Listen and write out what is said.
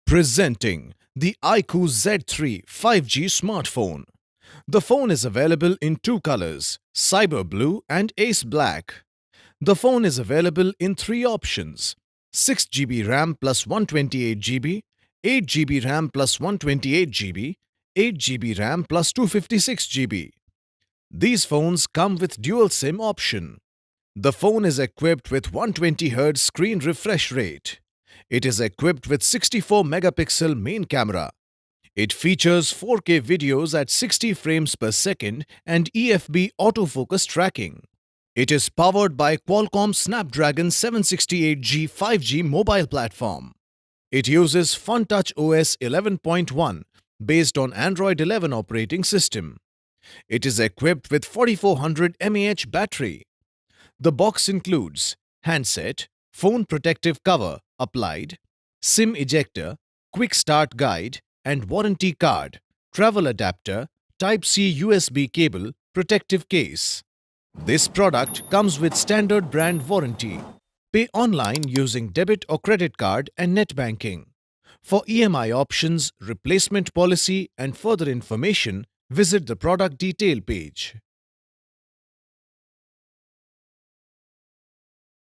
Presenting the iQOO Z3 5G smartphone. The phone is available in two colors, Cyber Blue and Ace Black. The phone is available in three options: 6GB RAM plus 128GB, 8GB RAM plus 128GB, 8GB RAM plus 256GB. These phones come with dual SIM option. The phone is equipped with 120Hz screen refresh rate. It is equipped with 64 megapixel main camera. It features 4K videos at 60 frames per second and EFB autofocus tracking. It is powered by Qualcomm Snapdragon 768G 5G mobile platform. It uses FunTouch OS 11.1 based on Android 11 operating system. It is equipped with 4400 mAh battery. The box includes handset, phone protective cover applied, SIM ejector, quick start guide and warranty card, travel adapter, Type-C USB cable, protective case. This product comes with standard brand warranty. Pay online using debit or credit card and net banking. For EMI options, replacement policy and further information, visit the product detail page.